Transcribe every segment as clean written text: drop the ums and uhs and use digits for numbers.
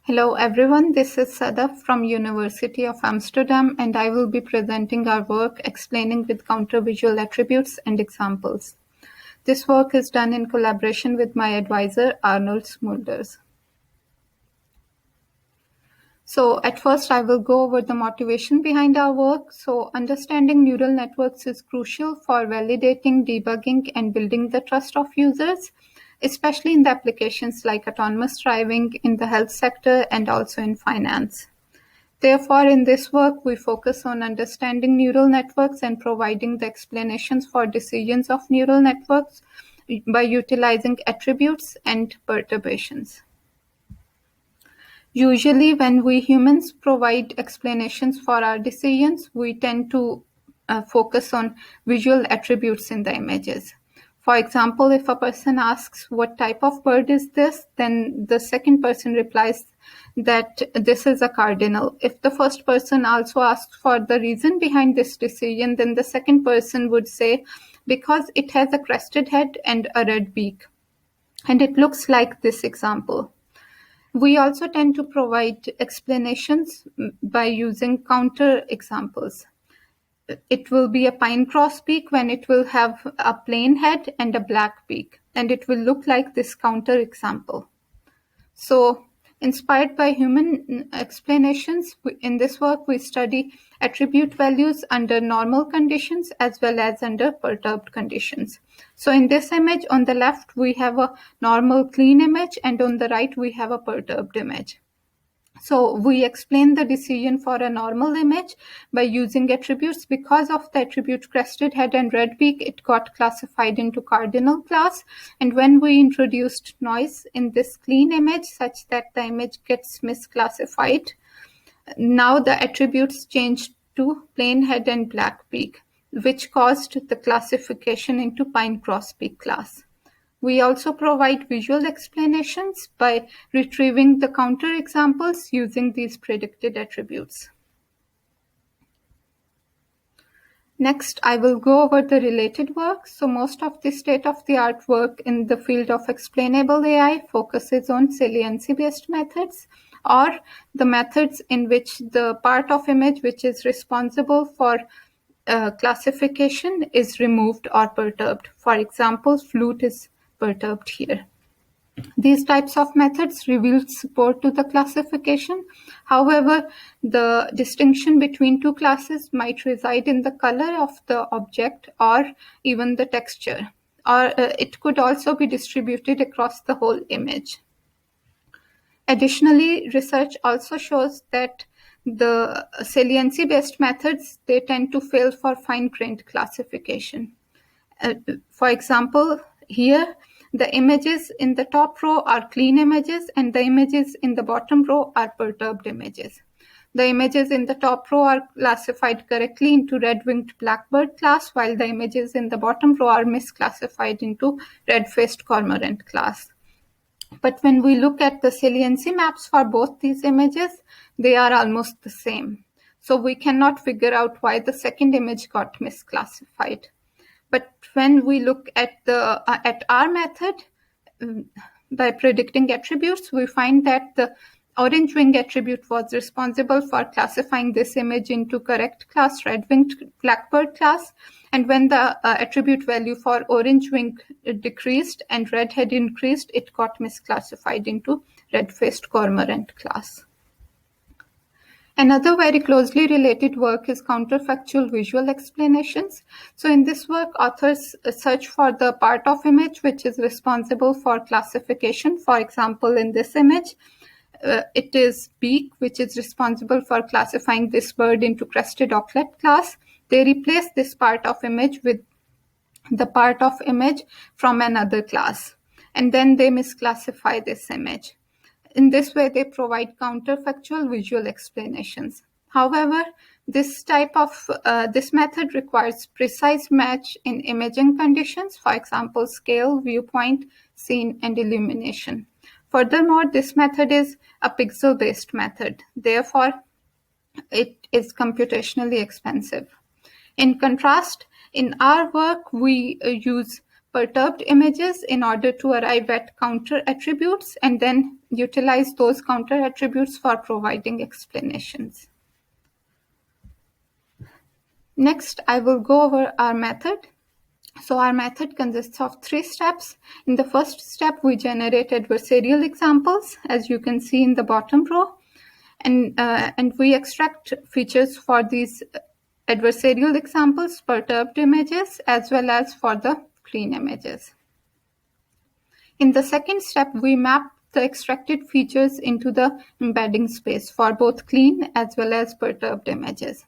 Hello everyone, this is Sadaf from University of Amsterdam, and I will be presenting our work explaining with counter-visual attributes and examples. This work is done in collaboration with my advisor Arnold Smeulders. So at first I will go over the motivation behind our work. So understanding neural networks is crucial for validating, debugging, and building the trust of users, especially in the applications like autonomous driving, in the health sector, and also in finance. Therefore, in this work, we focus on understanding neural networks and providing the explanations for decisions of neural networks by utilizing attributes and perturbations. Usually, when we humans provide explanations for our decisions, we tend to focus on visual attributes in the images. For example, if a person asks, "What type of bird is this?" then the second person replies that this is a cardinal. If the first person also asks for the reason behind this decision, then the second person would say, "Because it has a crested head and a red beak." And it looks like this example. We also tend to provide explanations by using counter examples. It will be a pine grosbeak when it will have a plain head and a black beak, and it will look like this counter example. So, inspired by human explanations, in this work we study attribute values under normal conditions as well as under perturbed conditions. So in this image, on the left we have a normal clean image, and on the right we have a perturbed image. So we explain the decision for a normal image by using attributes. Because of the attribute crested head and red beak, it got classified into cardinal class. And when we introduced noise in this clean image such that the image gets misclassified, now the attributes changed to plain head and black beak, which caused the classification into pine grosbeak class. We also provide visual explanations by retrieving the counter examples using these predicted attributes. Next, I will go over the related work. So most of the state-of-the-art work in the field of explainable AI focuses on saliency-based methods, or the methods in which the part of image which is responsible for classification is removed or perturbed. For example, flute is perturbed here. These types of methods reveal support to the classification. However, the distinction between two classes might reside in the color of the object or even the texture, or it could also be distributed across the whole image. Additionally, research also shows that the saliency-based methods, they tend to fail for fine-grained classification. For example, here, the images in the top row are clean images, and the images in the bottom row are perturbed images. The images in the top row are classified correctly into red-winged blackbird class, while the images in the bottom row are misclassified into red-faced cormorant class. But when we look at the saliency maps for both these images, they are almost the same. So we cannot figure out why the second image got misclassified. But when we look at our method, by predicting attributes, we find that the orange wing attribute was responsible for classifying this image into correct class, red-winged blackbird class. And when the attribute value for orange wing decreased and red head increased, it got misclassified into red-faced cormorant class. Another very closely related work is counterfactual visual explanations. So in this work, authors search for the part of image which is responsible for classification. For example, in this image, it is beak, which is responsible for classifying this bird into crested auklet class. They replace this part of image with the part of image from another class, and then they misclassify this image. In this way, they provide counterfactual visual explanations. However, this method requires precise match in imaging conditions, for example, scale, viewpoint, scene, and illumination. Furthermore, this method is a pixel-based method. Therefore, it is computationally expensive. In contrast, in our work, we use perturbed images in order to arrive at counter attributes and then utilize those counter attributes for providing explanations. Next, I will go over our method. So our method consists of 3 steps. In the first step, we generate adversarial examples, as you can see in the bottom row, and we extract features for these adversarial examples, perturbed images, as well as for the clean images. In the second step, we map the extracted features into the embedding space for both clean as well as perturbed images.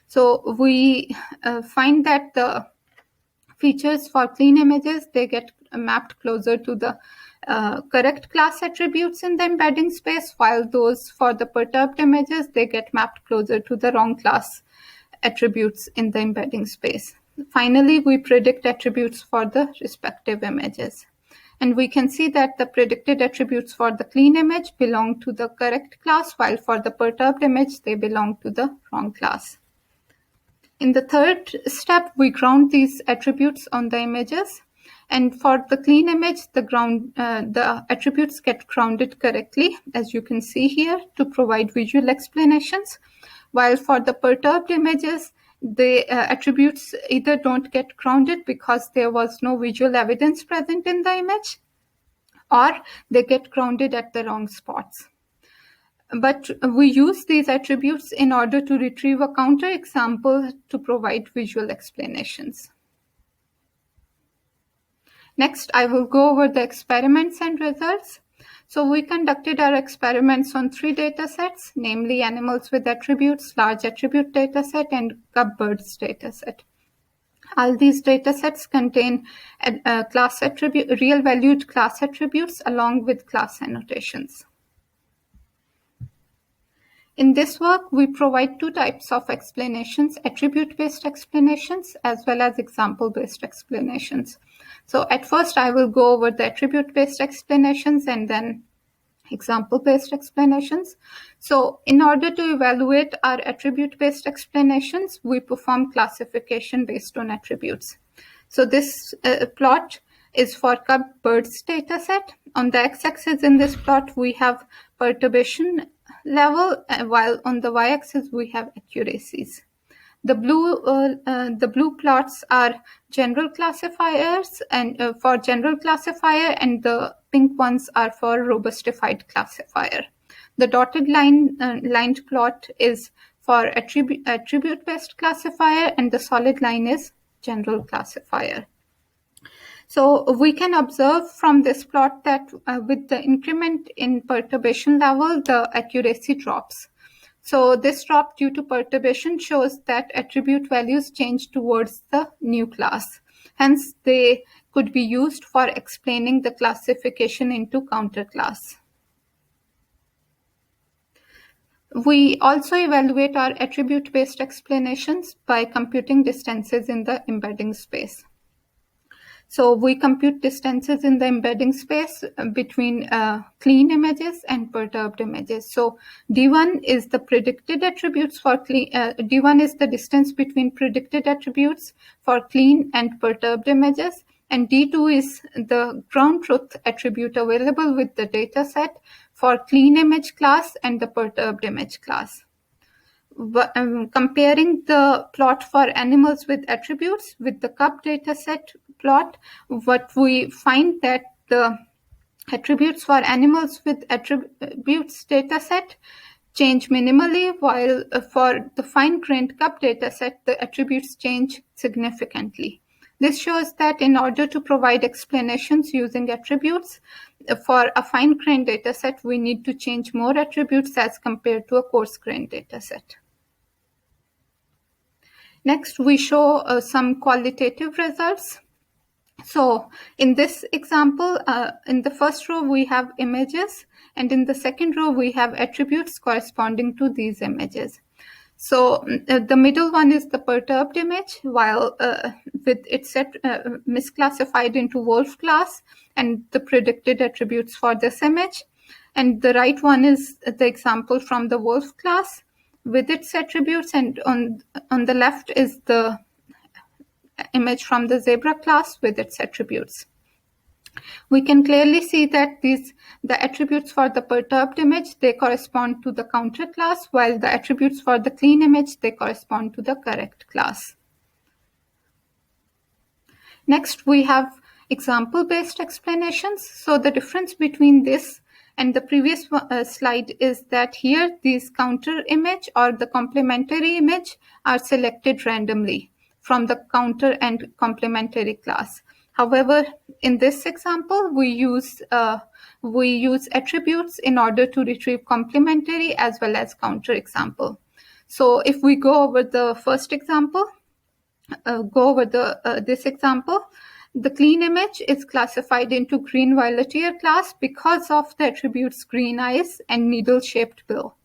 So we find that the features for clean images, they get mapped closer to the correct class attributes in the embedding space, while those for the perturbed images, they get mapped closer to the wrong class attributes in the embedding space. Finally, we predict attributes for the respective images. And we can see that the predicted attributes for the clean image belong to the correct class, while for the perturbed image, they belong to the wrong class. In the third step, we ground these attributes on the images. And for the clean image, the attributes get grounded correctly, as you can see here, to provide visual explanations. While for the perturbed images, the attributes either don't get grounded because there was no visual evidence present in the image, or they get grounded at the wrong spots. But we use these attributes in order to retrieve a counterexample to provide visual explanations. Next, I will go over the experiments and results. So we conducted our experiments on 3 data sets, namely animals with attributes, large attribute data set, and cub birds data set. All these data sets contain real valued class attributes along with class annotations. In this work, we provide 2 types of explanations, attribute-based explanations as well as example-based explanations. So at first, I will go over the attribute-based explanations and then example-based explanations. So in order to evaluate our attribute-based explanations, we perform classification based on attributes. So this plot is for cub birds data set. On the x-axis in this plot, we have perturbation level, while on the y-axis we have accuracies. The blue plots are general classifiers, and for general classifier, and the pink ones are for robustified classifier. The dotted lined plot is for attribute-based classifier, and the solid line is general classifier. So we can observe from this plot that with the increment in perturbation level, the accuracy drops. So this drop due to perturbation shows that attribute values change towards the new class. Hence, they could be used for explaining the classification into counter class. We also evaluate our attribute-based explanations by computing distances in the embedding space. So we compute distances in the embedding space between clean images and perturbed images. So D1 is the predicted attributes for clean. D1 is the distance between predicted attributes for clean and perturbed images, and D2 is the ground truth attribute available with the data set for clean image class and the perturbed image class. Comparing the plot for animals with attributes with the cub data set plot, what we find that the attributes for animals with attributes data set change minimally, while for the fine-grained cub data set, the attributes change significantly. This shows that in order to provide explanations using attributes for a fine-grained data set, we need to change more attributes as compared to a coarse-grained data set. Next, we show some qualitative results. So in this example, in the first row, we have images, and in the second row, we have attributes corresponding to these images. So the middle one is the perturbed image, while with it's misclassified into wolf class and the predicted attributes for this image. And the right one is the example from the wolf class with its attributes, and on the left is the image from the zebra class with its attributes. We can clearly see that the attributes for the perturbed image, they correspond to the counter class, while the attributes for the clean image, they correspond to the correct class. Next, we have example-based explanations. So the difference between this and the previous slide is that here these counter image or the complementary image are selected randomly from the counter and complementary class. However, in this example, we use attributes in order to retrieve complementary as well as counter example. So if we go over the first example, this example, the clean image is classified into green-violet ear class because of the attributes green eyes and needle-shaped bill.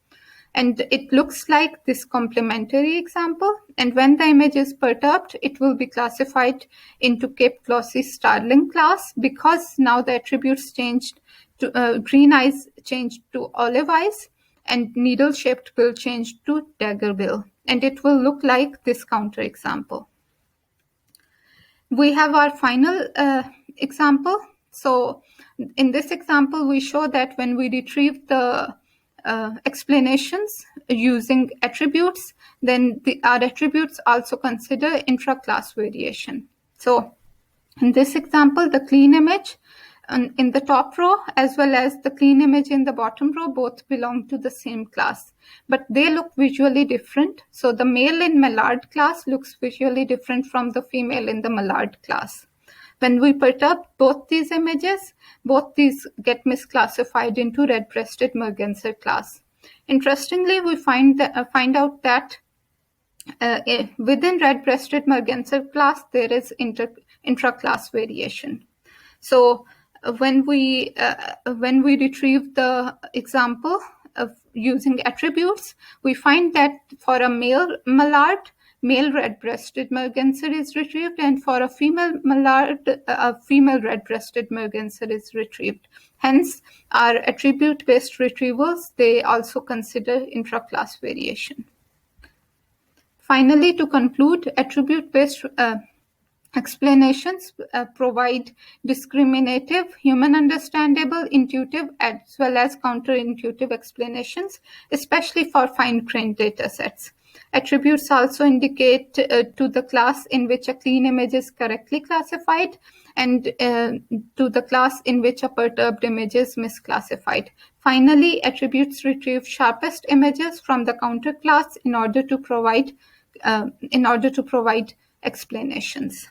And it looks like this complementary example. And when the image is perturbed, it will be classified into Cape Glossy starling class because now the attributes changed to green eyes changed to olive eyes and needle-shaped bill changed to dagger bill. And it will look like this counter example. We have our final example. So in this example, we show that when we retrieve the explanations using attributes, then our attributes also consider intra-class variation. So in this example, the clean image in the top row as well as the clean image in the bottom row both belong to the same class, but they look visually different. So the male in mallard class looks visually different from the female in the mallard class. When we perturb both these images, both these get misclassified into red-breasted merganser class. Interestingly, we find out that within red-breasted merganser class, there is intra-class variation. So when we retrieve the example of using attributes, we find that for a male mallard, male red-breasted merganser is retrieved, and for a female mallard, a female red-breasted merganser is retrieved. Hence, our attribute-based retrievals, they also consider intra-class variation. Finally, to conclude, attribute-based explanations provide discriminative, human understandable, intuitive, as well as counterintuitive explanations, especially for fine-grained data sets. Attributes also indicate to the class in which a clean image is correctly classified and to the class in which a perturbed image is misclassified. Finally, attributes retrieve sharpest images from the counter class in order to provide explanations.